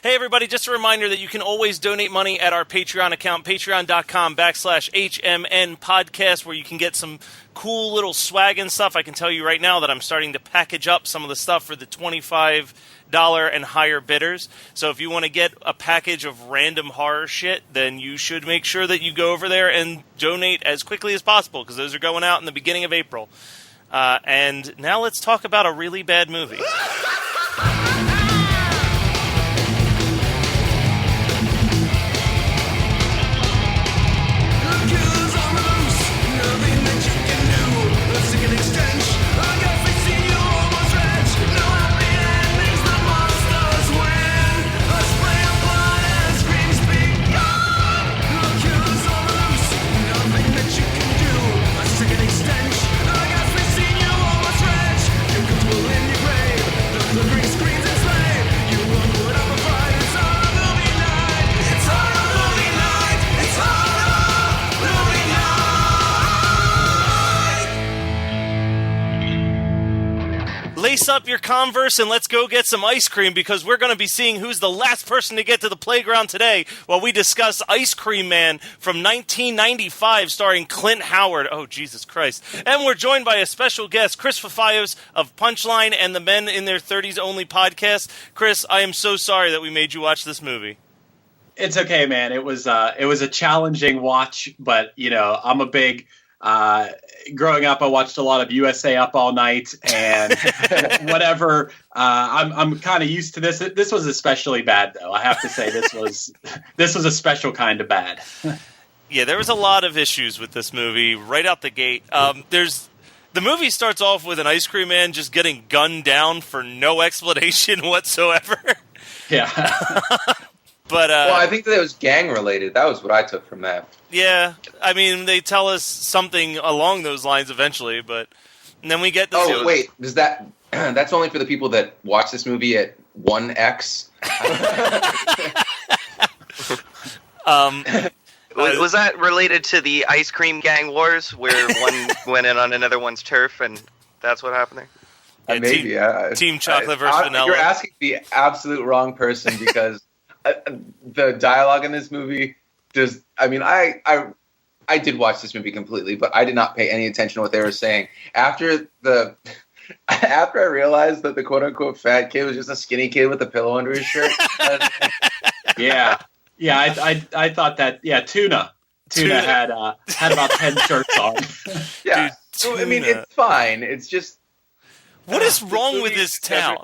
Hey, everybody, just a reminder that you can always donate money at our Patreon account, patreon.com/HMN podcast, where you can get some cool little swag and stuff. I can tell you right now that I'm starting to package up some of the stuff for the $25 and higher bidders. So if you want to get a package of random horror shit, then you should make sure that you go over there and donate as quickly as possible, because those are going out in the beginning of April. And now let's talk about a really bad movie. Lace up your Converse and let's go get some ice cream, because we're going to be seeing who's the last person to get to the playground today while we discuss Ice Cream Man from 1995 starring Clint Howard. Oh, Jesus Christ. And we're joined by a special guest, Chris Fafalios of Punchline and the Men in Their 30s Only podcast. Chris, I am so sorry that we made you watch this movie. It's okay, man. It was a challenging watch, but, you know, I'm a big... growing up, I watched a lot of USA Up All Night and whatever. I'm kind of used to this. This was especially bad, though. I have to say this was a special kind of bad. Yeah, there was a lot of issues with this movie right out the gate. The movie starts off with an ice cream man just getting gunned down for no explanation whatsoever. Yeah. But well, I think that it was gang related. That was what I took from that. Yeah, I mean, they tell us something along those lines eventually, but and then we get this. Oh, wait, does that? That's only for the people that watch this movie at 1x. Was that related to the ice cream gang wars, where one went in on another one's turf, and that's what happened there? Yeah, maybe, Team Chocolate versus Vanilla. You're asking the absolute wrong person, because the dialogue in this movie does. I mean, I did watch this movie completely, but I did not pay any attention to what they were saying. After I realized that the quote unquote fat kid was just a skinny kid with a pillow under his shirt. Yeah. I thought that. Yeah, Tuna had about 10 shirts on. Yeah. Dude, so I mean, it's fine. It's just. What is wrong with this town?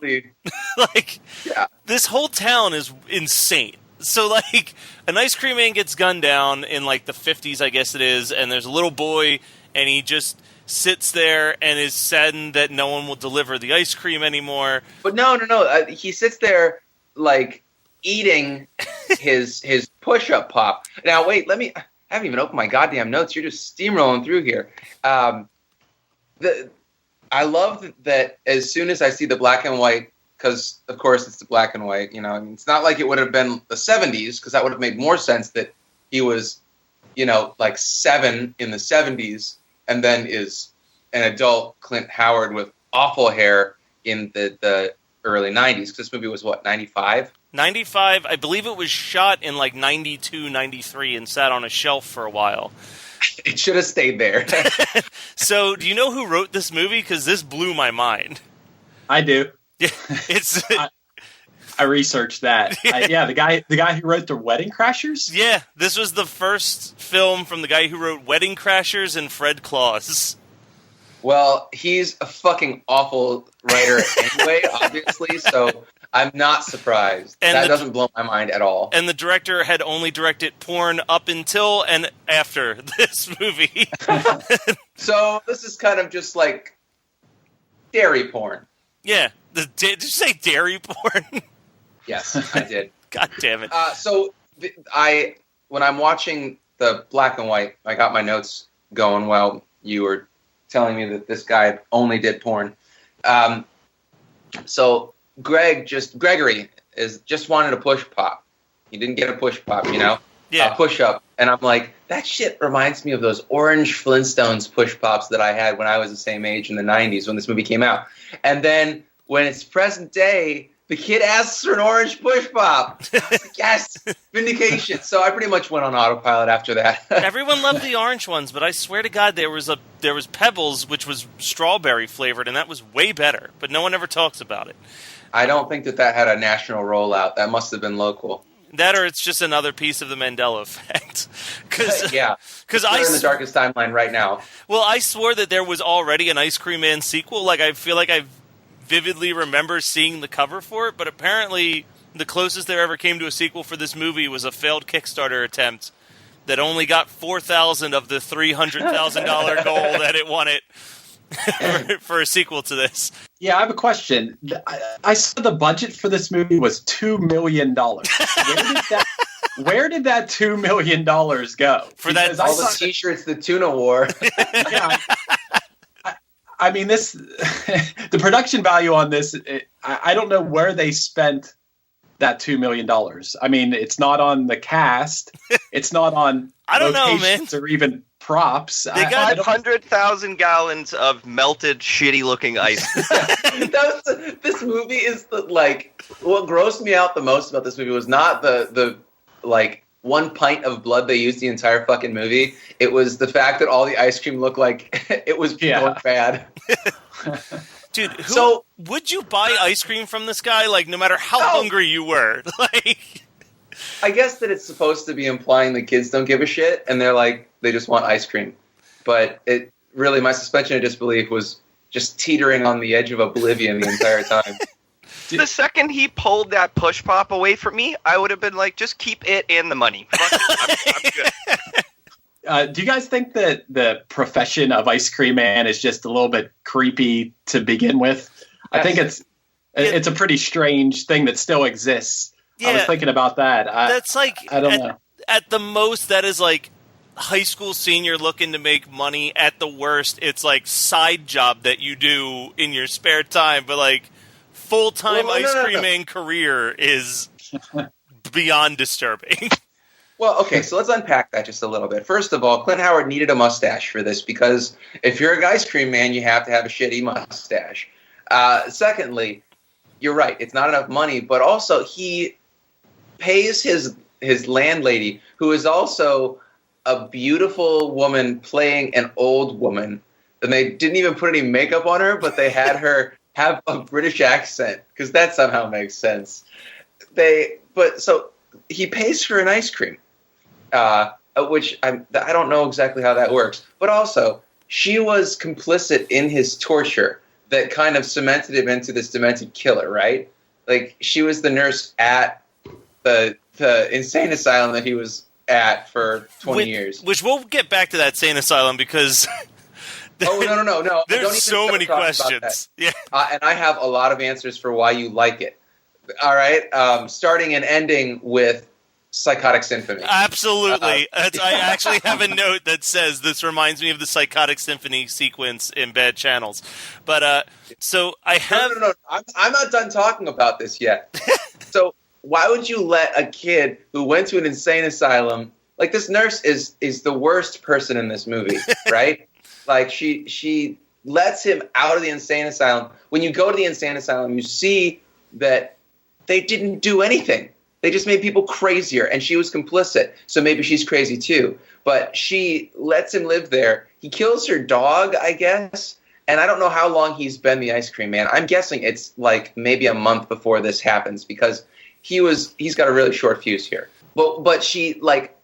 This whole town is insane. So, like, an ice cream man gets gunned down in, like, the 50s, I guess it is, and there's a little boy, and he just sits there and is saddened that no one will deliver the ice cream anymore. But no. He sits there, like, eating his push-up pop. Now, wait, I haven't even opened my goddamn notes. You're just steamrolling through here. I love that as soon as I see the black and white, because, of course, it's the black and white, you know. I mean, it's not like it would have been the 70s, because that would have made more sense that he was, you know, like 7 in the 70s, and then is an adult Clint Howard with awful hair in the early 90s, because this movie was, what, 95? 95, I believe it was shot in, like, 92, 93, and sat on a shelf for a while. It should have stayed there. So, do you know who wrote this movie? Because this blew my mind. I do. Yeah, it's. I researched that. Yeah. The guy who wrote the Wedding Crashers. Yeah, this was the first film from the guy who wrote Wedding Crashers and Fred Claus. Well, he's a fucking awful writer anyway, obviously. So I'm not surprised. And that doesn't blow my mind at all. And the director had only directed porn up until and after this movie. So this is kind of just like dairy porn. Yeah. Did you say dairy porn? Yes, I did. God damn it. When I'm watching the black and white, I got my notes going while you were telling me that this guy only did porn. So Gregory just wanted a push pop. He didn't get a push pop, you know? Yeah. Push up. And I'm like, that shit reminds me of those orange Flintstones push pops that I had when I was the same age in the 90s when this movie came out. And then when it's present day, The kid asks for an orange push pop. Yes, vindication. So I pretty much went on autopilot after that. Everyone loved the orange ones, but I swear to God, there was Pebbles, which was strawberry flavored, and that was way better. But no one ever talks about it. I don't think that had a national rollout. That must have been local. That, or it's just another piece of the Mandela effect. Yeah, because we're in the darkest timeline right now. Well, I swore that there was already an Ice Cream Man sequel. Like, I feel like I vividly remember seeing the cover for it, but apparently the closest there ever came to a sequel for this movie was a failed Kickstarter attempt that only got $4,000 of the $300,000 goal that it wanted for a sequel to this. Yeah, I have a question. I saw the budget for this movie was $2 million. Where did that $2 million go? For that, all the T-shirts, the tuna war. Yeah, I mean, this the production value on this. I don't know where they spent that $2 million. I mean, it's not on the cast. It's not on. I don't know, man. Or even props. They got 100,000 gallons of melted, shitty-looking ice. This movie is like what grossed me out the most about this movie was not the like 1 pint of blood they used the entire fucking movie. It was the fact that all the ice cream looked like it was going bad. Dude, would you buy ice cream from this guy? Like, no matter how hungry you were, like. I guess that it's supposed to be implying the kids don't give a shit, and they're like, they just want ice cream. But it really, my suspension of disbelief was just teetering on the edge of oblivion the entire time. The second he pulled that push pop away from me, I would have been like, just keep it and the money. I'm good. Do you guys think that the profession of ice cream man is just a little bit creepy to begin with? I think it's a pretty strange thing that still exists. Yeah, I was thinking about that. That's like, I don't know. At the most, that is like high school senior looking to make money. At the worst, it's like side job that you do in your spare time. But like full-time ice cream man career is beyond disturbing. Well, okay, so let's unpack that just a little bit. First of all, Clint Howard needed a mustache for this because if you're an ice cream man, you have to have a shitty mustache. Secondly, you're right, it's not enough money, but also he pays his landlady, who is also a beautiful woman playing an old woman. And they didn't even put any makeup on her, but they had her have a British accent, because that somehow makes sense. So he pays for an ice cream, which I don't know exactly how that works. But also, she was complicit in his torture that kind of cemented him into this demented killer, right? Like, she was the nurse at the insane asylum that he was at for 20 years. Which we'll get back to that insane asylum because... No. There's so many questions. Yeah. And I have a lot of answers for why you like it. All right? Starting and ending with Psychotic Symphony. Absolutely. I actually have a note that says this reminds me of the Psychotic Symphony sequence in Bad Channels. But, so I have... No. I'm not done talking about this yet. So why would you let a kid who went to an insane asylum... Like, this nurse is the worst person in this movie, right? Like, she lets him out of the insane asylum. When you go to the insane asylum, you see that they didn't do anything. They just made people crazier, and she was complicit. So maybe she's crazy too. But she lets him live there. He kills her dog, I guess. And I don't know how long he's been the ice cream man. I'm guessing it's like maybe a month before this happens, because he's got a really short fuse here. But she like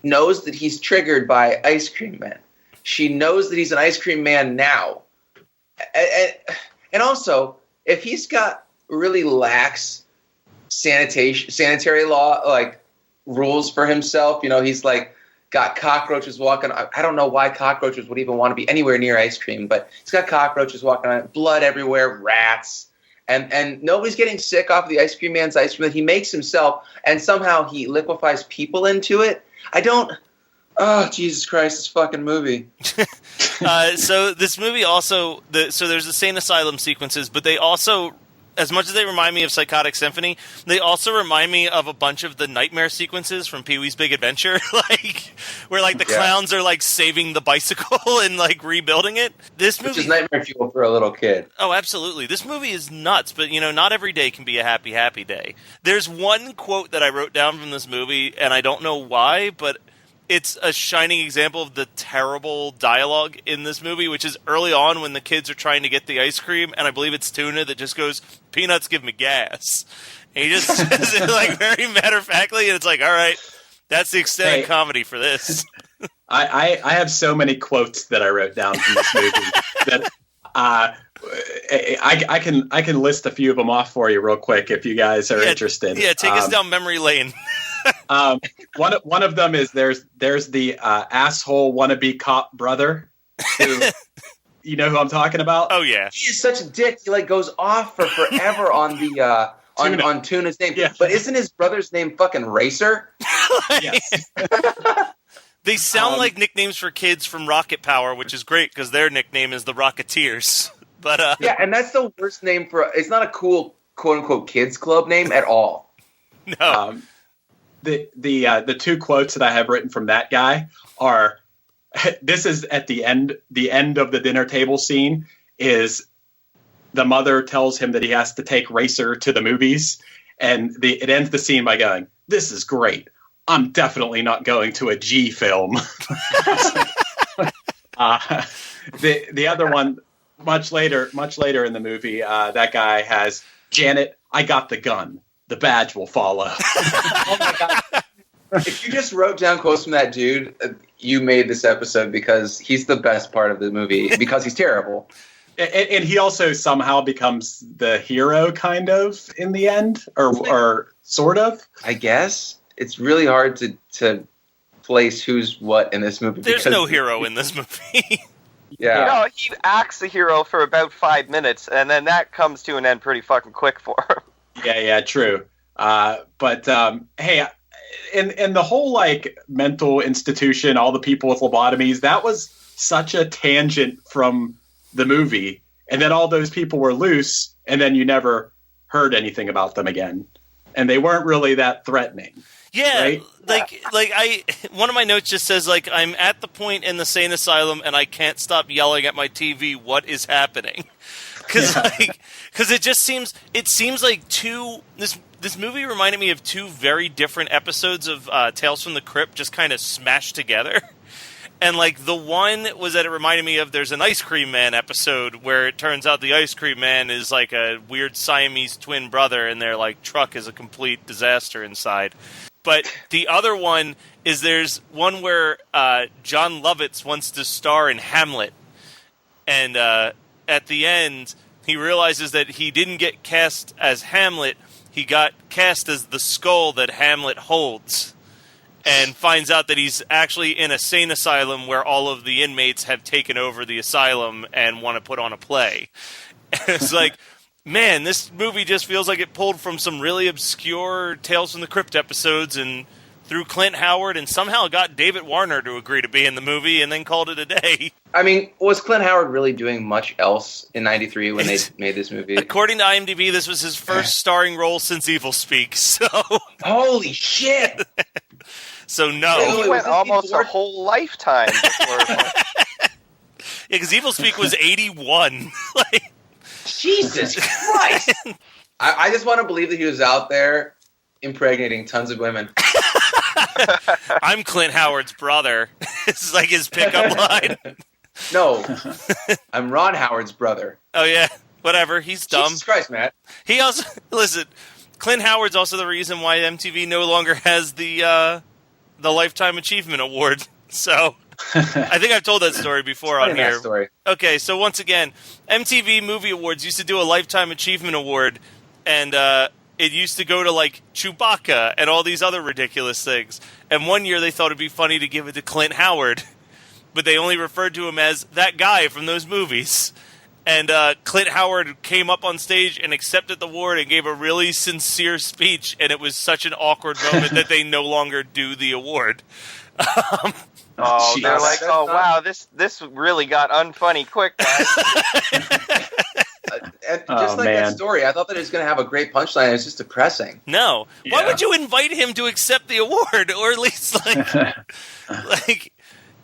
knows that he's triggered by ice cream man. She knows that he's an ice cream man now. And also, if he's got really lax sanitary law, like rules for himself, he's like got cockroaches walking. I don't know why cockroaches would even want to be anywhere near ice cream, but he's got cockroaches walking on it, blood everywhere, rats. And nobody's getting sick off of the ice cream man's ice cream that he makes himself, and somehow he liquefies people into it. Oh, Jesus Christ, this fucking movie. So this movie also, so there's the insane asylum sequences, but they also as much as they remind me of Psychotic Symphony, they also remind me of a bunch of the nightmare sequences from Pee-wee's Big Adventure, like where like the clowns are like saving the bicycle and like rebuilding it. This movie, which is nightmare fuel for a little kid. Oh, absolutely. This movie is nuts, but not every day can be a happy, happy day. There's one quote that I wrote down from this movie, and I don't know why, but it's a shining example of the terrible dialogue in this movie, which is early on when the kids are trying to get the ice cream, and I believe it's Tuna that just goes, "Peanuts give me gas." And he just says it like very matter-of-factly, and it's like, all right, that's the extent of comedy for this. I have so many quotes that I wrote down from this movie that I can list a few of them off for you real quick if you guys are interested. Yeah, take us down memory lane. One of them is there's the asshole wannabe cop brother. Who, you know who I'm talking about? Oh yeah, he is such a dick. He like goes off for forever on the on Tuna's name. Yeah. But isn't his brother's name fucking Racer? Yes. They sound like nicknames for kids from Rocket Power, which is great because their nickname is the Rocketeers. But yeah, and that's the worst name for. It's not a cool quote unquote kids club name at all. No. The two quotes that I have written from that guy are, this is at the end of the dinner table scene, is the mother tells him that he has to take Racer to the movies, and it ends the scene by going, "This is great. I'm definitely not going to a G film." The other one, much later in the movie, that guy has, "Janet, I got the gun. The badge will follow." Oh my God. If you just wrote down quotes from that dude, you made this episode, because he's the best part of the movie, because he's terrible. And he also somehow becomes the hero, kind of, in the end, or sort of. I guess it's really hard to place who's what in this movie. There's no hero in this movie. Yeah, he acts the hero for about 5 minutes, and then that comes to an end pretty fucking quick for him. Yeah, true. But hey, and the whole like mental institution, all the people with lobotomies, that was such a tangent from the movie. And then all those people were loose, and then you never heard anything about them again. And they weren't really that threatening. Yeah, right? One of my notes just says, like, I'm at the point in the sane asylum and I can't stop yelling at my TV, what is happening? Because it seems like this movie reminded me of two very different episodes of Tales from the Crypt just kind of smashed together. And like the one was that it reminded me of, there's an Ice Cream Man episode where it turns out the Ice Cream Man is like a weird Siamese twin brother, and their like truck is a complete disaster inside. But the other one is, there's one where John Lovitz wants to star in Hamlet, and at the end he realizes that he didn't get cast as Hamlet, he got cast as the skull that Hamlet holds. And finds out that he's actually in a sane asylum where all of the inmates have taken over the asylum and want to put on a play. And it's like, man, this movie just feels like it pulled from some really obscure Tales from the Crypt episodes and threw Clint Howard and somehow got David Warner to agree to be in the movie and then called it a day. I mean, was Clint Howard really doing much else in '93 when they made this movie? According to IMDb, this was his first starring role since Evil Speak. So, holy shit! So no. He went almost a whole lifetime before. Yeah, because Evil Speak was 81. Like, Jesus Christ! I just want to believe that he was out there impregnating tons of women. I'm Clint Howard's brother. This is like his pickup line. No, I'm Ron Howard's brother. Oh yeah, whatever. He's dumb. Jesus Christ, Matt. He also, listen, Clint Howard's also the reason why MTV no longer has the Lifetime Achievement Award. So I think I've told that story before on here. Story. Okay, so once again, MTV Movie Awards used to do a Lifetime Achievement Award, and it used to go to like Chewbacca and all these other ridiculous things. And one year they thought it'd be funny to give it to Clint Howard, but they only referred to him as that guy from those movies. And Clint Howard came up on stage and accepted the award and gave a really sincere speech, and it was such an awkward moment that they no longer do the award. They're like, wow, this really got unfunny quick, guys. And just that story, I thought that it was going to have a great punchline. It was just depressing. No. Yeah. Why would you invite him to accept the award? Or at least, like,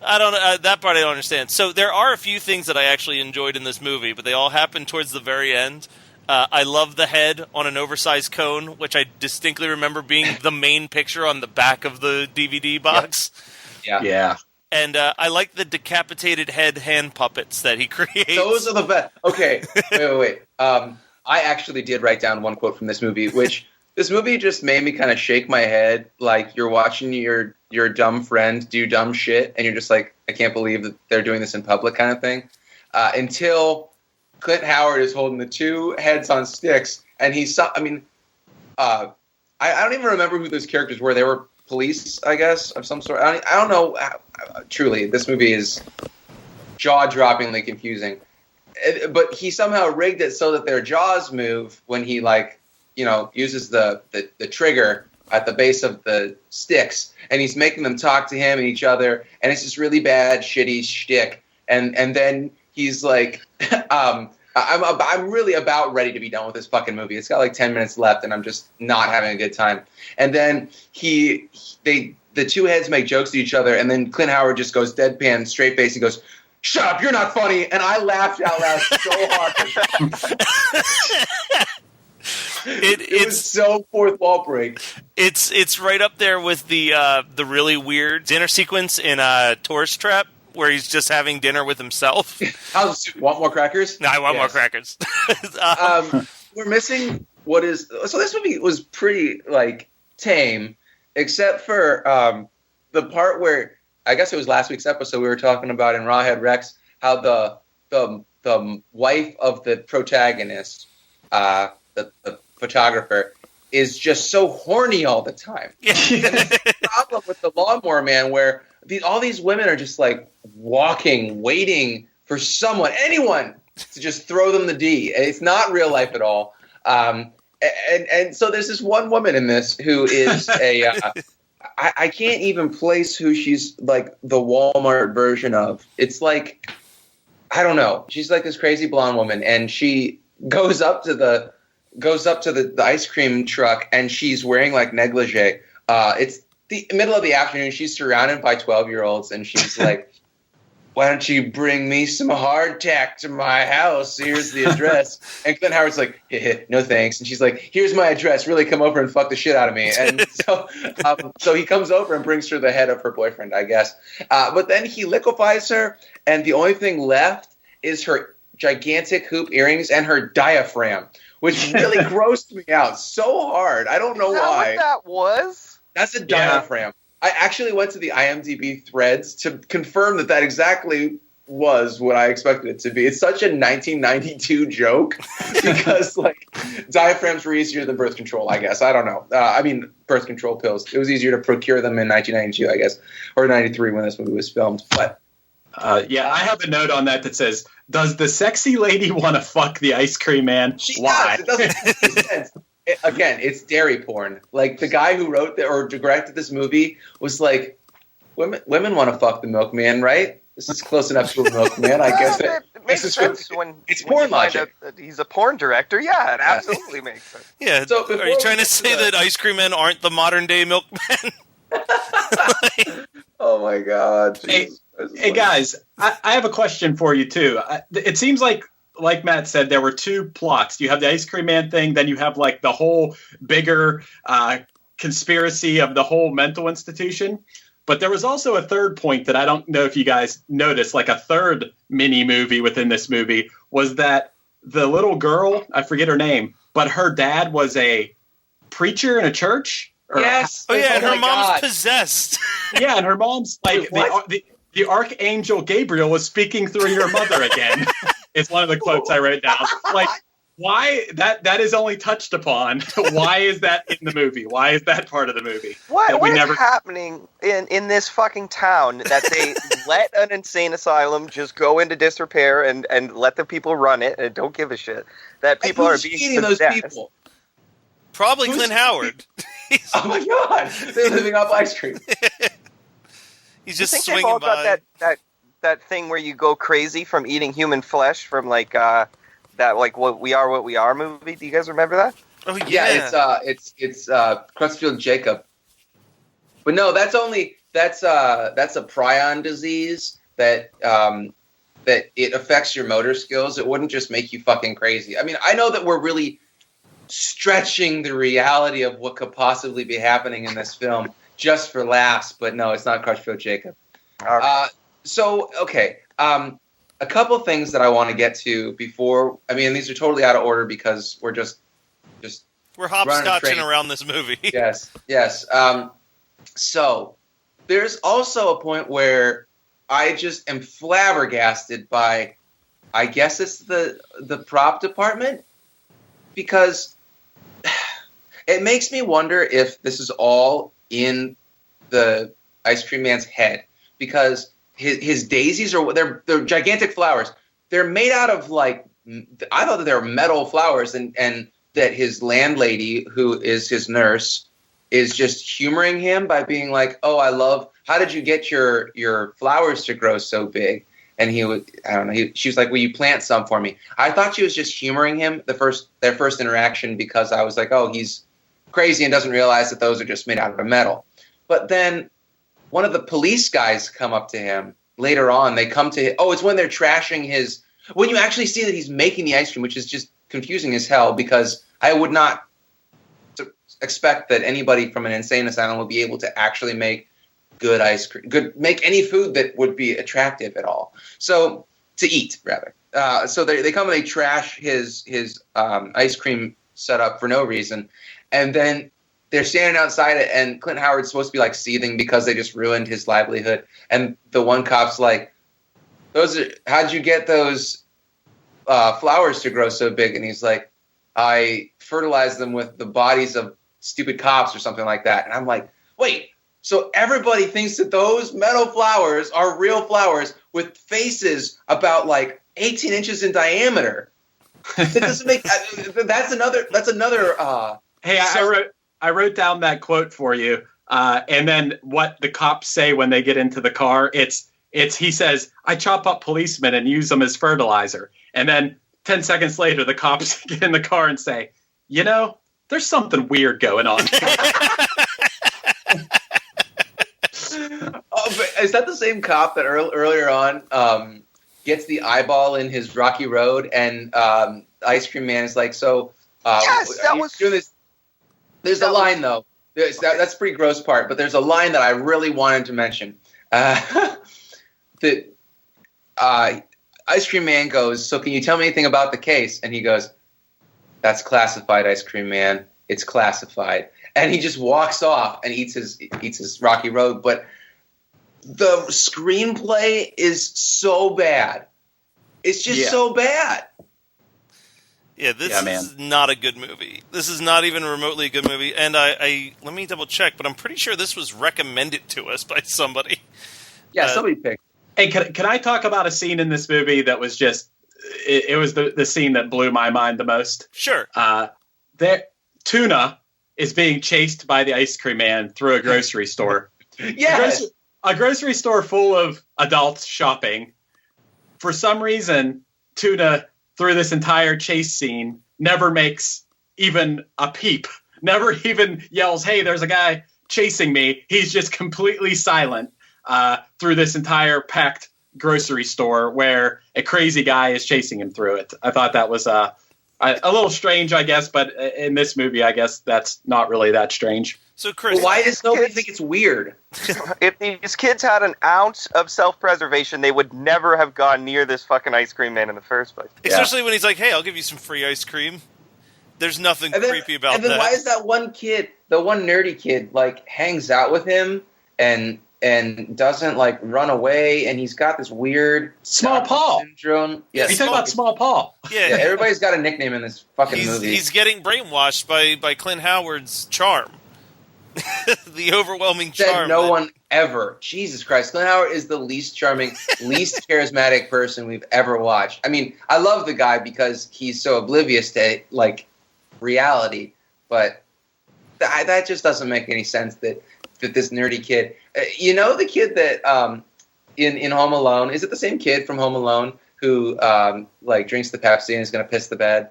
I don't know. That part I don't understand. So there are a few things that I actually enjoyed in this movie, but they all happen towards the very end. I love the head on an oversized cone, which I distinctly remember being the main picture on the back of the DVD box. Yeah. And I like the decapitated head hand puppets that he creates. Those are the best. Okay, wait. I actually did write down one quote from this movie, which this movie just made me kind of shake my head like you're watching your dumb friend do dumb shit, and you're just like, I can't believe that they're doing this in public kind of thing. Until Clint Howard is holding the two heads on sticks, and I don't even remember who those characters were. They were police, I guess, of some sort. I don't know. Truly, this movie is jaw-droppingly confusing. But he somehow rigged it so that their jaws move when he, uses the trigger at the base of the sticks, and he's making them talk to him and each other, and it's this really bad, shitty shtick. And then he's like, I'm really about ready to be done with this fucking movie. It's got like 10 minutes left, and I'm just not having a good time. And then the two heads make jokes to each other, and then Clint Howard just goes deadpan, straight face, and goes, "Shut up, you're not funny." And I laughed out loud so hard. It was so fourth wall break. It's right up there with the really weird dinner sequence in Tourist Trap, where he's just having dinner with himself. Want more crackers? No, I want more crackers. We're missing so this movie was pretty tame, except for the part where I guess it was last week's episode we were talking about in Rawhead Rex how the wife of the protagonist, the photographer, is just so horny all the time. Yeah. And the problem with the Lawnmower Man where all these women are just walking, waiting for anyone to just throw them the D. It's not real life at all. And so there's this one woman in this who is I can't even place who she's the Walmart version of. It's I don't know. She's this crazy blonde woman, and she goes up to the ice cream truck, and she's wearing negligee. It's the middle of the afternoon. She's surrounded by 12-year-olds, and she's like, "Why don't you bring me some hardtack to my house? Here's the address." And Clint Howard's like, "No thanks." And she's like, "Here's my address. Really come over and fuck the shit out of me." And so he comes over and brings her the head of her boyfriend, I guess. But then he liquefies her, and the only thing left is her gigantic hoop earrings and her diaphragm, which really grossed me out so hard. I don't know why. What that was? That's a diaphragm. I actually went to the IMDb threads to confirm that exactly was what I expected it to be. It's such a 1992 joke because diaphragms were easier than birth control, I guess. I don't know. Birth control pills. It was easier to procure them in 1992, I guess, or 93 when this movie was filmed. But I have a note on that says, "Does the sexy lady want to fuck the ice cream man?" Why? Does. It doesn't make sense. Again, it's dairy porn. The guy who wrote or directed this movie was women want to fuck the milkman, right? This is close enough to a milkman, I guess. It makes sense when porn logic. He's a porn director. Yeah, it absolutely makes sense. Yeah. So are you trying to say that ice cream men aren't the modern day milkmen? Oh my God. Hey guys, I have a question for you too. It seems like Matt said, there were two plots. You have the ice cream man thing, then you have the whole bigger conspiracy of the whole mental institution. But there was also a third point that I don't know if you guys noticed, a third mini movie within this movie, was that the little girl, I forget her name, but her dad was a preacher in a church. Yes. Oh yeah, and her mom's possessed. Yeah, and her mom's the Archangel Gabriel was speaking through your mother again. It's one of the quotes I wrote down. Why that is only touched upon? Why is that in the movie? Why is that part of the movie? What is happening in this fucking town that they let an insane asylum just go into disrepair and let the people run it and don't give a shit? That people are being those people. Probably Clint Howard. Oh my God! They're living off ice cream. He's just think swinging they've all by. Got that thing where you go crazy from eating human flesh from That like what we are movie. Do you guys remember that? Oh yeah. It's Crutchfield Jacob. But no, that's a prion disease that it affects your motor skills. It wouldn't just make you fucking crazy. I mean, I know that we're really stretching the reality of what could possibly be happening in this film just for laughs, but no, it's not Crutchfield Jacob. A couple things that I want to get to before. I mean, these are totally out of order because we're just we're hopscotching around this movie. Yes. So there's also a point where I just am flabbergasted by, I guess it's the prop department, because it makes me wonder if this is all in the Ice Cream Man's head, because his daisies they're gigantic flowers. They're made out of I thought that they were metal flowers, and that his landlady, who is his nurse, is just humoring him by being like, "Oh, how did you get your flowers to grow so big?" And she was like, "Will you plant some for me?" I thought she was just humoring him their first interaction, because I was like, "Oh, he's crazy and doesn't realize that those are just made out of metal." But then one of the police guys come up to him later on. They come to him. Oh, it's when they're trashing when you actually see that he's making the ice cream, which is just confusing as hell, because I would not expect that anybody from an insane asylum would be able to actually make good ice cream, make any food that would be attractive at all. So to eat, rather. So they come and they trash his ice cream setup for no reason, and then they're standing outside it, and Clint Howard's supposed to be seething because they just ruined his livelihood. And the one cop's like, "How'd you get those flowers to grow so big?" And he's like, "I fertilized them with the bodies of stupid cops," or something like that. And I'm like, wait, so everybody thinks that those metal flowers are real flowers with faces about 18 inches in diameter? That doesn't make. That's another. Hey, I wrote down that quote for you, and then what the cops say when they get into the car. He says, "I chop up policemen and use them as fertilizer," and then 10 seconds later, the cops get in the car and say, "There's something weird going on." But is that the same cop that earlier on gets the eyeball in his Rocky Road, and Ice Cream Man is like, "So, yes, that was doing this." There's a line though. That's a pretty gross part, but there's a line that I really wanted to mention. The Ice Cream Man goes, "So can you tell me anything about the case?" And he goes, "That's classified, Ice Cream Man. It's classified." And he just walks off and eats his Rocky Road. But the screenplay is so bad. It's just so bad. Yeah, this is not a good movie. This is not even remotely a good movie. And I let me double check, but I'm pretty sure this was recommended to us by somebody. Yeah, somebody picked. Hey, can I talk about a scene in this movie that was just... It was the scene that blew my mind the most. Sure. Tuna is being chased by the Ice Cream Man through a grocery store. Yes! A grocery store full of adults shopping. For some reason, Tuna, through this entire chase scene, never makes even a peep. Never even yells, "Hey, there's a guy chasing me." He's just completely silent through this entire packed grocery store where a crazy guy is chasing him through it. I thought that was a little strange, I guess, but in this movie, I guess that's not really that strange. So, Chris, why does nobody think it's weird? If these kids had an ounce of self-preservation, they would never have gone near this fucking Ice Cream Man in the first place. Especially when he's like, "Hey, I'll give you some free ice cream." There's nothing creepy about that. And then why is that one kid, the one nerdy kid, hangs out with him and doesn't run away, and he's got this weird Small Paul syndrome. Yeah, you talking about Small Paul? Yeah, everybody's got a nickname in this fucking movie. He's getting brainwashed by Clint Howard's charm, the overwhelming charm. No one ever. Jesus Christ, Clint Howard is the least charming, least charismatic person we've ever watched. I mean, I love the guy because he's so oblivious to reality, but that just doesn't make any sense. That this nerdy kid, the kid that in Home Alone, is it the same kid from Home Alone who like drinks the Pepsi and is going to piss the bed?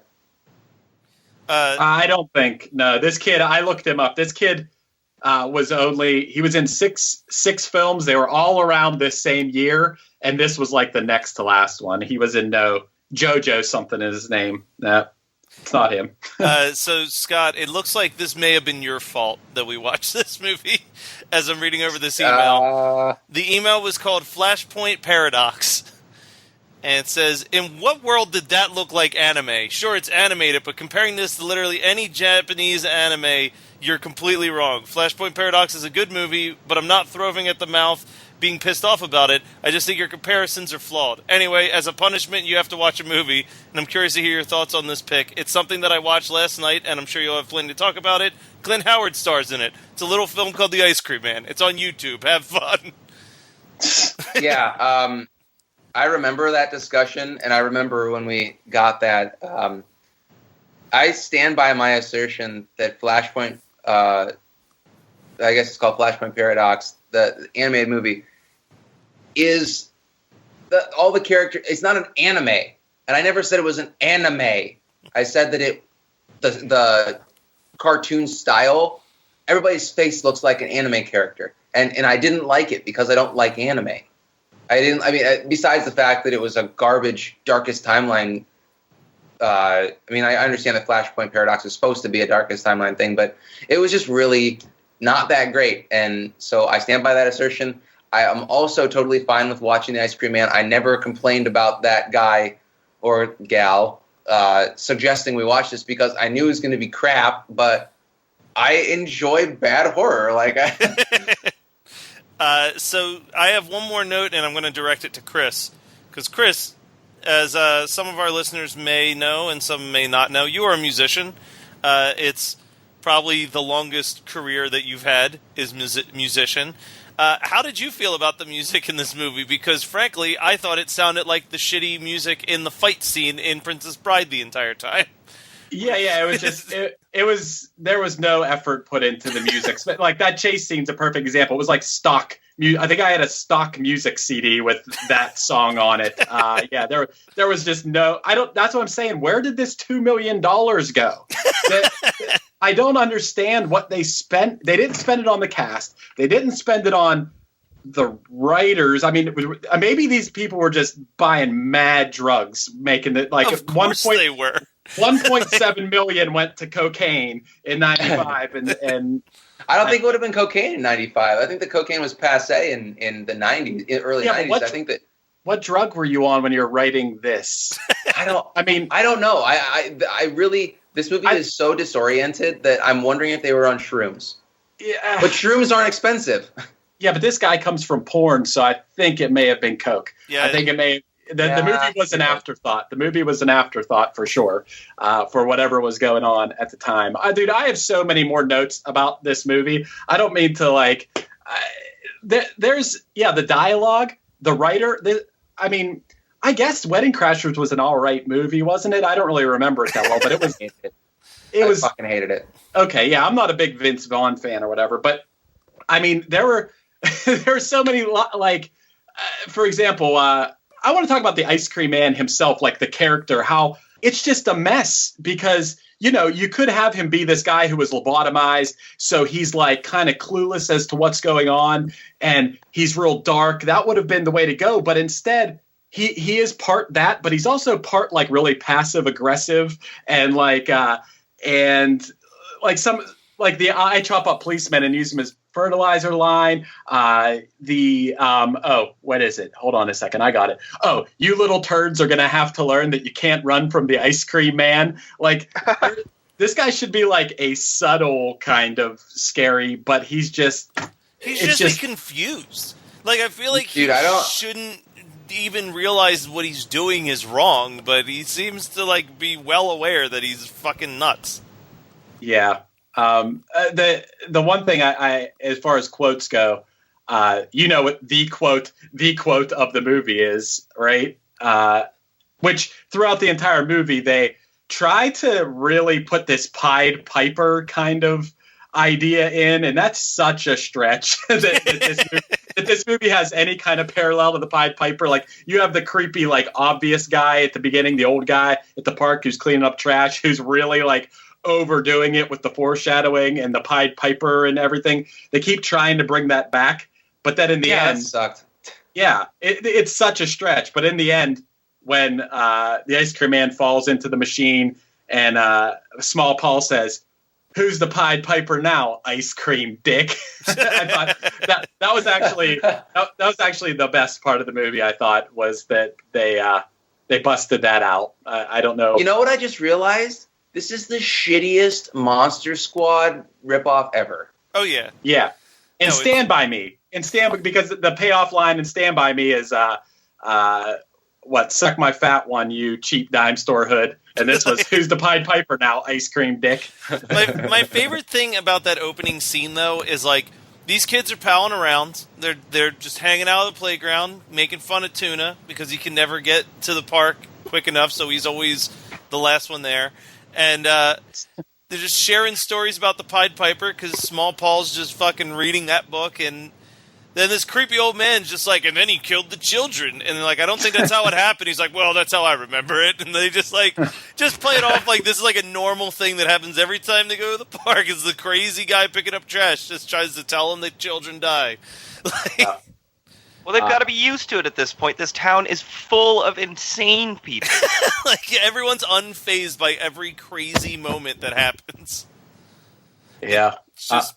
I don't think. No, this kid. I looked him up. This kid he was in six films. They were all around this same year, and this was like the next to last one. He was in Jojo something is his name. No, it's not him. So Scott, it looks like this may have been your fault that we watched this movie. As I'm reading over this email, the email was called Flashpoint Paradox. And it says, in what world did that look like anime? Sure, it's animated, but comparing this to literally any Japanese anime, you're completely wrong. Flashpoint Paradox is a good movie, but I'm not throwing at the mouth being pissed off about it. I just think your comparisons are flawed. Anyway, as a punishment, you have to watch a movie, and I'm curious to hear your thoughts on this pick. It's something that I watched last night, and I'm sure you'll have plenty to talk about it. Clint Howard stars in it. It's a little film called The Ice Cream Man. It's on YouTube. Have fun. Yeah, I remember that discussion, and I remember when we got that. I stand by my assertion that Flashpoint, I guess it's called Flashpoint Paradox, the animated movie, is all the character. It's not an anime, and I never said it was an anime. I said that the cartoon style, everybody's face looks like an anime character, and I didn't like it because I don't like anime. Besides the fact that it was a garbage Darkest Timeline. I understand the Flashpoint Paradox is supposed to be a Darkest Timeline thing, but it was just really not that great. And so I stand by that assertion. I am also totally fine with watching The Ice Cream Man. I never complained about that guy or gal suggesting we watch this because I knew it was going to be crap, but I enjoy bad horror. So I have one more note, and I'm going to direct it to Chris. Because Chris, as some of our listeners may know and some may not know, you are a musician. It's probably the longest career that you've had is musician. How did you feel about the music in this movie? Because, frankly, I thought it sounded like the shitty music in the fight scene in Princess Bride the entire time. Yeah, it was just there was no effort put into the music. Like that chase scene's a perfect example. It was like stock. I think I had a stock music CD with that song on it. There was just no. That's what I'm saying. Where did this $2 million go? I don't understand what they spent. They didn't spend it on the cast. They didn't spend it on the writers. I mean, maybe these people were just buying mad drugs, making it like of course they were. 1.7 million went to cocaine in '95, and I don't think it would have been cocaine in '95. I think the cocaine was passe in the '90s, early '90s. I think that. What drug were you on when you were writing this? I don't know. I really. This movie is so disoriented that I'm wondering if they were on shrooms. Yeah, but shrooms aren't expensive. Yeah, but this guy comes from porn, so I think it may have been coke. Yeah, I think it may. The movie was an afterthought. The movie was an afterthought for sure, for whatever was going on at the time. Dude, I have so many more notes about this movie. I don't mean to there's the dialogue, the writer. I guess Wedding Crashers was an all right movie, wasn't it? I don't really remember it that well, but it was. I fucking hated it. Okay, yeah, I'm not a big Vince Vaughn fan or whatever, but I mean, there were so many for example. I want to talk about the Ice Cream Man himself, like the character, how it's just a mess because, you could have him be this guy who was lobotomized. So he's like kind of clueless as to what's going on and he's real dark. That would have been the way to go. But instead, he is part that, but he's also part like really passive aggressive and I chop up policemen and use them as fertilizer line. What is it? Hold on a second. I got it. Oh, you little turds are going to have to learn that you can't run from the Ice Cream Man. This guy should be like a subtle kind of scary, but he's just confused. Like, I feel like he shouldn't even realize what he's doing is wrong, but he seems to be well aware that he's fucking nuts. Yeah. The one thing I as far as quotes go, what the quote of the movie is, right? Which throughout the entire movie, they try to really put this Pied Piper kind of idea in, and that's such a stretch. that this movie has any kind of parallel to the Pied Piper. Like, you have the creepy, like, obvious guy at the beginning, the old guy at the park who's cleaning up trash, who's really, like, overdoing it with the foreshadowing and the Pied Piper and everything. They keep trying to bring that back, but then in the end, that sucked. Yeah, it's such a stretch. But in the end, when the ice cream man falls into the machine and Small Paul says, "Who's the Pied Piper now, ice cream dick?" I thought that was actually the best part of the movie. I thought was that they busted that out. I don't know. You know what I just realized? This is the shittiest Monster Squad ripoff ever. Oh yeah, yeah. And Stand By Me, because the payoff line in Stand By Me is suck my fat one, you cheap dime store hood. And this was, who's the Pied Piper now, ice cream dick. My favorite thing about that opening scene, though, is like these kids are palling around. They're just hanging out at the playground, making fun of Tuna because he can never get to the park quick enough, so he's always the last one there. And they're just sharing stories about the Pied Piper because Small Paul's just fucking reading that book, and then this creepy old man's just like, and then he killed the children. And like, I don't think that's how it happened. He's like, well, that's how I remember it. And they just like, just play it off like this is like a normal thing that happens every time they go to the park. Is the crazy guy picking up trash just tries to tell them that children die. Like, well, they've got to be used to it at this point. This town is full of insane people. like everyone's unfazed by every crazy moment that happens. Yeah. It's just,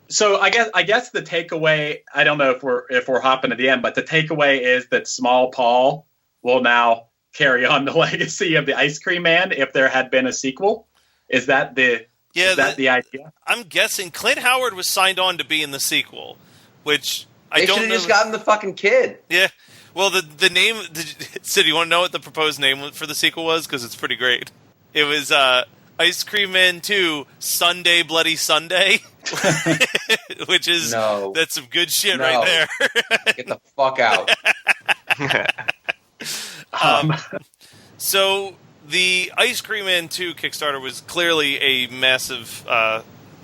So I guess the takeaway, I don't know if we're hopping to the end, but the takeaway is that Small Paul will now carry on the legacy of the Ice Cream Man if there had been a sequel. Is that the idea? I'm guessing Clint Howard was signed on to be in the sequel, which I don't know. They should have just gotten the fucking kid. Yeah. Well, the name, Sid, you want to know what the proposed name for the sequel was? Because it's pretty great. It was Ice Cream Man 2 Sunday Bloody Sunday. Which is that's some good shit right there. Get the fuck out. So the Ice Cream Man 2 Kickstarter was clearly a massive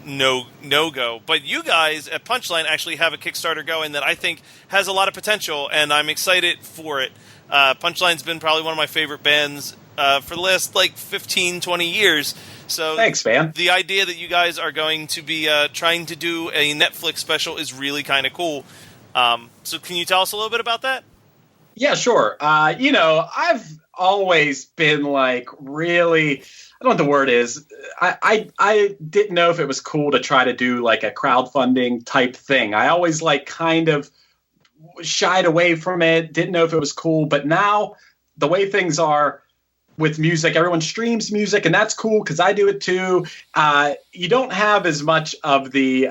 no-go, but you guys at Punchline actually have a Kickstarter going that I think has a lot of potential, and I'm excited for it. Punchline's been probably one of my favorite bands for the last 15, 20 years. So thanks, man. The idea that you guys are going to be trying to do a Netflix special is really kind of cool. So can you tell us a little bit about that? Yeah, sure. I've always been really, I don't know what the word is. I didn't know if it was cool to try to do a crowdfunding type thing. I always kind of shied away from it. Didn't know if it was cool. But now the way things are, with music, everyone streams music, and that's cool because I do it too. You don't have as much of the,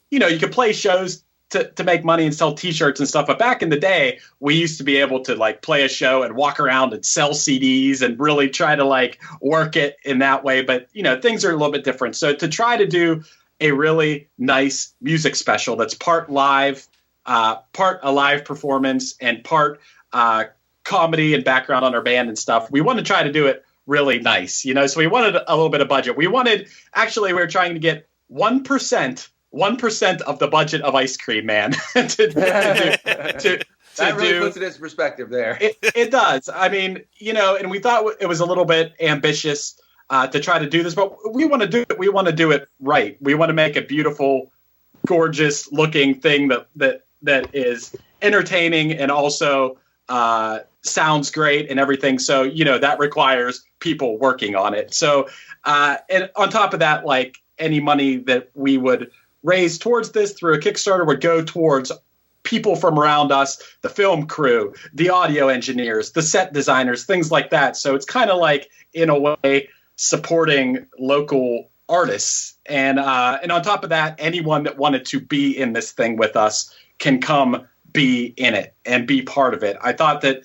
you can play shows to make money and sell T-shirts and stuff. But back in the day, we used to be able to play a show and walk around and sell CDs and really try to work it in that way. But things are a little bit different. So to try to do a really nice music special that's part live, part a live performance, and part comedy and background on our band and stuff. We want to try to do it really nice, so we wanted a little bit of budget. We were trying to get 1% of the budget of Ice Cream Man to that really puts it in perspective there. It does. I mean, and we thought it was a little bit ambitious to try to do this, but we want to do it. We want to do it right. We want to make a beautiful, gorgeous looking thing that is entertaining and also sounds great and everything. So, that requires people working on it. So, and on top of that, any money that we would raise towards this through a Kickstarter would go towards people from around us, the film crew, the audio engineers, the set designers, things like that. So it's kind of in a way, supporting local artists. And on top of that, anyone that wanted to be in this thing with us can come be in it and be part of it. I thought that,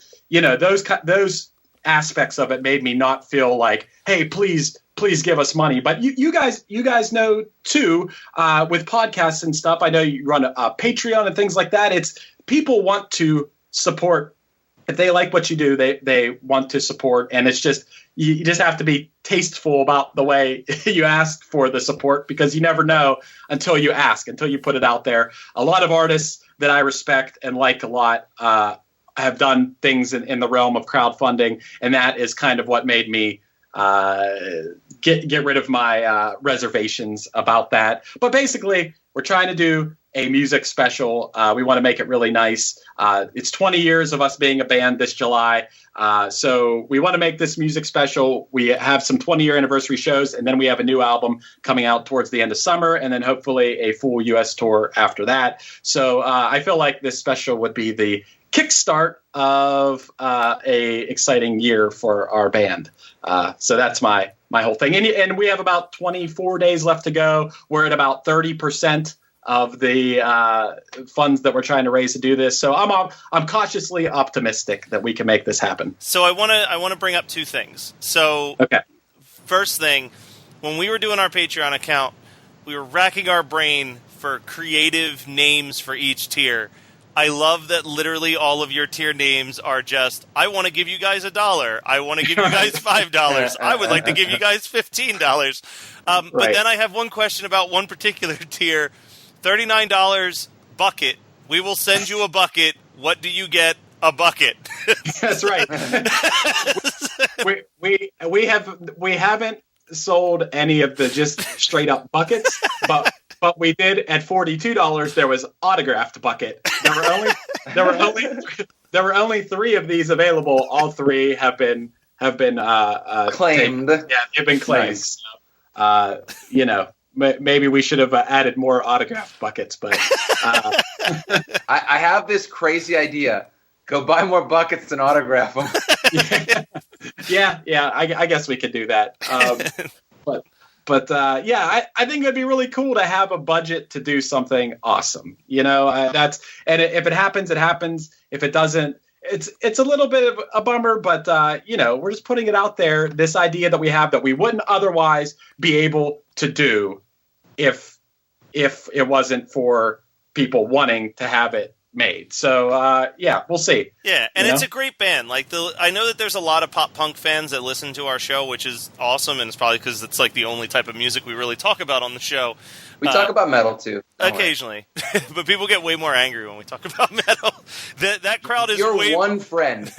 those aspects of it made me not feel hey, please give us money. But you guys know too, with podcasts and stuff, I know you run a Patreon and things like that. It's people want to support if they like what you do, they want to support. And it's just, you just have to be tasteful about the way you ask for the support, because you never know until you ask, until you put it out there. A lot of artists that I respect and like a lot have done things in the realm of crowdfunding, and that is kind of what made me get rid of my reservations about that. But basically, we're trying to do a music special. We want to make it really nice. It's 20 years of us being a band this July. So we want to make this music special. We have some 20-year anniversary shows, and then we have a new album coming out towards the end of summer, and then hopefully a full U.S. tour after that. So I feel like this special would be the kickstart of a exciting year for our band. So that's my whole thing. And we have about 24 days left to go. We're at about 30% of the funds that we're trying to raise to do this. So I'm cautiously optimistic that we can make this happen. So I want to bring up two things. So okay. First thing, when we were doing our Patreon account, we were racking our brain for creative names for each tier. I love that literally all of your tier names are just, I want to give you guys $1. I want to give you guys $5. I would like to give you guys $15. But then I have one question about one particular tier. $39 bucket. We will send you a bucket. What do you get? A bucket. That's right. we haven't sold any of the just straight up buckets, but we did at $42. There was autographed bucket. There were only 3 of these available. All 3 have been claimed. Yeah, they've been claimed. Nice. So, maybe we should have added more autographed buckets, but I have this crazy idea. Go buy more buckets and autograph them. yeah. I guess we could do that. But I think it'd be really cool to have a budget to do something awesome. And if it happens, it happens. If it doesn't, it's a little bit of a bummer. But we're just putting it out there. This idea that we have that we wouldn't otherwise be able to do if it wasn't for people wanting to have it made. So we'll see. Yeah, and it's a great band. I know that there's a lot of pop punk fans that listen to our show, which is awesome, and it's probably because it's like the only type of music we really talk about on the show. We talk about metal too. Occasionally, but people get way more angry when we talk about metal. That crowd is one friend.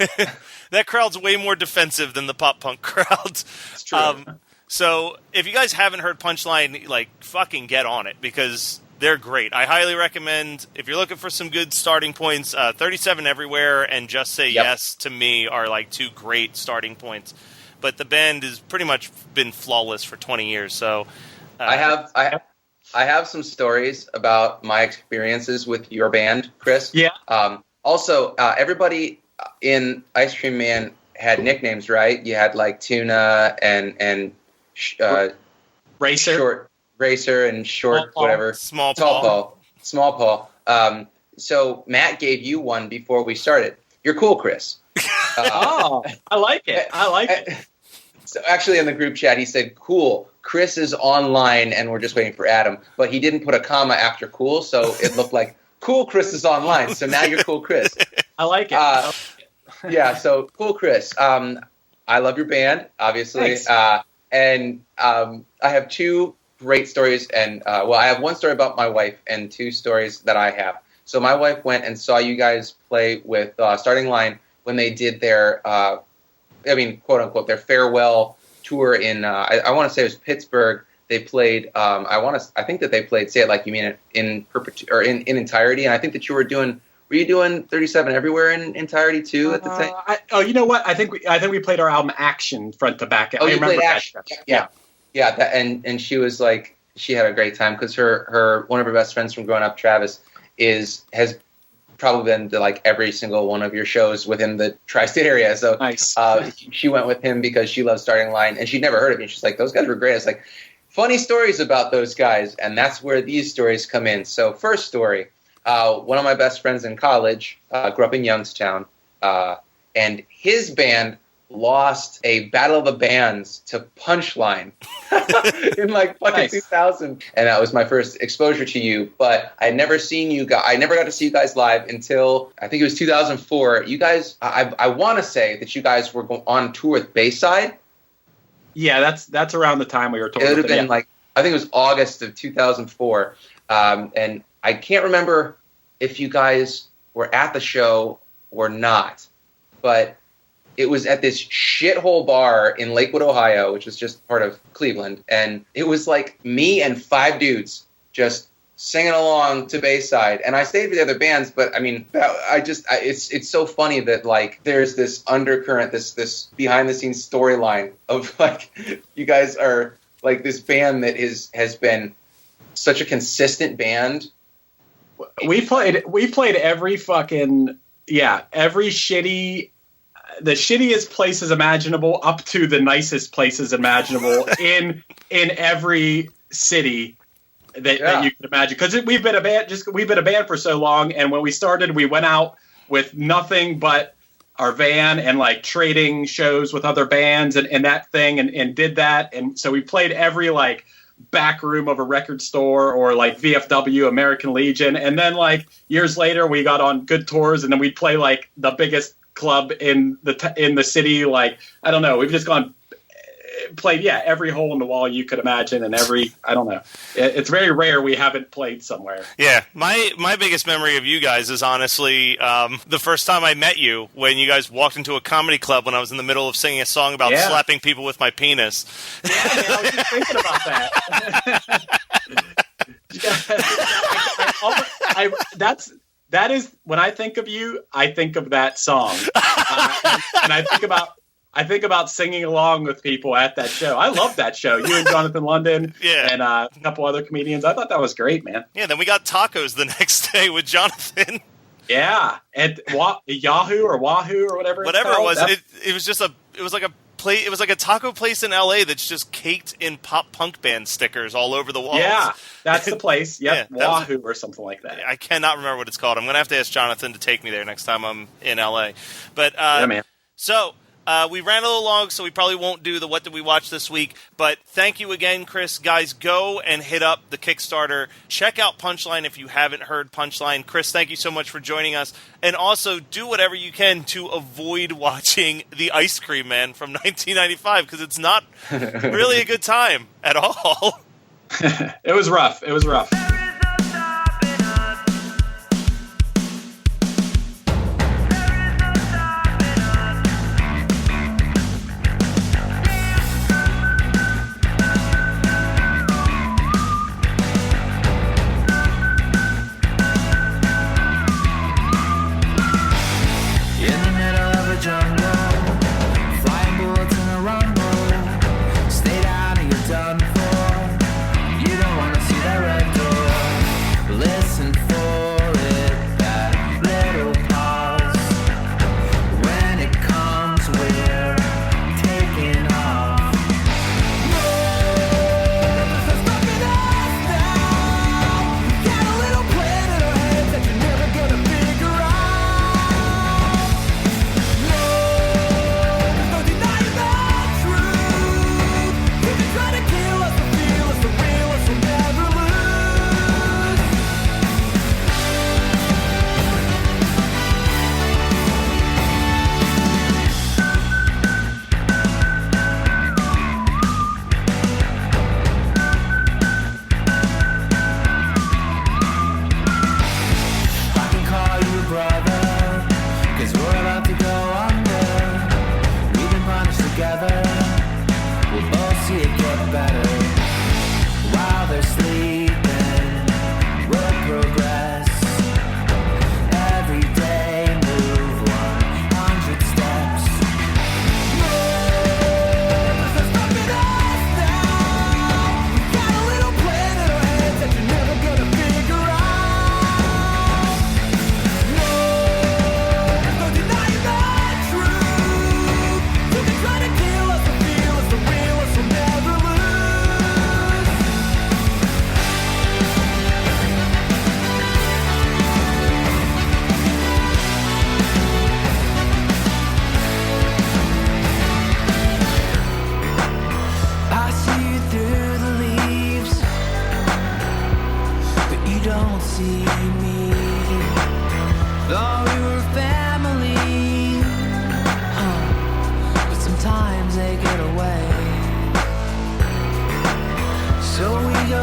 That crowd's way more defensive than the pop punk crowd. It's true. So if you guys haven't heard Punchline, fucking get on it, because they're great. I highly recommend, if you're looking for some good starting points, 37 Everywhere and Just Say Yes to me are 2 great starting points. But the band has pretty much been flawless for 20 years. So I have some stories about my experiences with your band, Chris. Yeah. Also, everybody in Ice Cream Man had nicknames, right? You had Tuna and Racer. Short Racer and Short whatever. Small Paul. So Matt gave you one before we started. You're cool, Chris. I like it. So actually in the group chat he said, cool, Chris is online and we're just waiting for Adam. But he didn't put a comma after cool, so it looked like cool Chris is online. So now you're cool Chris. I like it. Yeah, so cool Chris. I love your band, obviously. Thanks. And I have 2 great stories, and I have one story about my wife and 2 stories that I have. So my wife went and saw you guys play with Starting Line when they did their, quote unquote, their farewell tour in, I want to say it was Pittsburgh. They played, I think that they played Say It Like You Mean It in entirety, and I think that were you doing 37 Everywhere in entirety too at the time? You know what? I think we played our album Action front to back. Oh, you played Action. Yeah. And she was she had a great time because her one of her best friends from growing up, Travis, has probably been to every single one of your shows within the tri-state area. So nice. She went with him because she loves Starting Line, and she'd never heard of me. She's like, those guys were great. It's funny stories about those guys, and that's where these stories come in. So first story. One of my best friends in college grew up in Youngstown, and his band lost a Battle of the Bands to Punchline in like fucking 2000, and that was my first exposure to you. But I never seen you guys. I never got to see you guys live until I think it was 2004. You guys, I want to say that you guys were on tour with Bayside. Yeah, that's around the time we were touring. It would have been like, I think it was August of 2004, and I can't remember if you guys were at the show or not, but it was at this shithole bar in Lakewood, Ohio, which is just part of Cleveland. And it was like me and 5 dudes just singing along to Bayside. And I stayed with the other bands, but I mean, it's so funny that like there's this undercurrent, this behind the scenes storyline of like, you guys are like this band that has been such a consistent band. We played every fucking, every the shittiest places imaginable up to the nicest places imaginable in every city that you can imagine. Because we've been a band for so long, and when we started, we went out with nothing but our van and like trading shows with other bands and that thing and did that. And so we played every like back room of a record store or like VFW, American Legion. And then like years later, we got on good tours, and then we'd play like the biggest club in the city. Like, I don't know, we've just played every hole in the wall you could imagine, and I don't know, it's very rare we haven't played somewhere. My biggest memory of you guys is honestly the first time I met you, when you guys walked into a comedy club when I was in the middle of singing a song about slapping people with my penis. Man, I was just thinking about that. That is, when I think of you, I think of that song, and I think about singing along with people at that show. I love that show. You and Jonathan London, and a couple other comedians. I thought that was great, man. Yeah, then we got tacos the next day with Jonathan. Yeah, at Yahoo or Wahoo or whatever. Whatever it was, it was like a taco place in LA that's just caked in pop punk band stickers all over the walls. Yeah, that's the place. Yep, Wahoo or something like that. I cannot remember what it's called. I'm going to have to ask Jonathan to take me there next time I'm in LA. But man. So we ran a little long, so we probably won't do the What Did We Watch this week. But thank you again, Chris. Guys, go and hit up the Kickstarter. Check out Punchline if you haven't heard Punchline. Chris, thank you so much for joining us. And also, do whatever you can to avoid watching The Ice Cream Man from 1995, because it's not really a good time at all. It was rough. Stay down or you're done for. You don't wanna see that red door.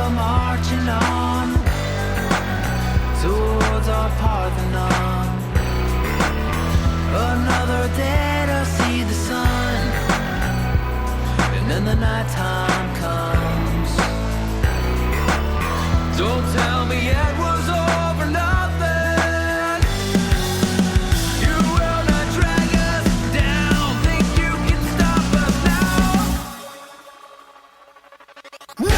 are marching on towards our Parthenon. Another day to see the sun, and then the nighttime comes. Don't tell me it was all for nothing. You will not drag us down. Think you can stop us now? No!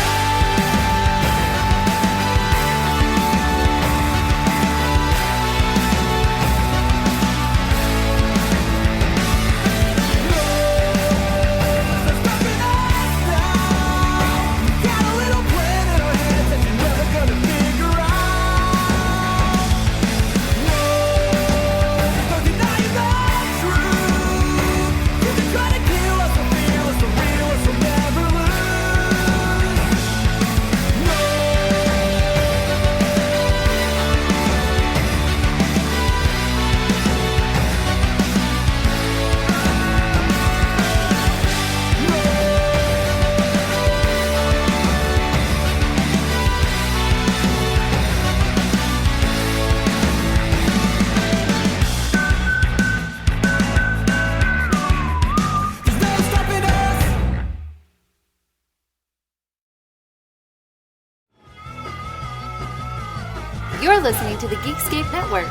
You're listening to the Geekscape Network.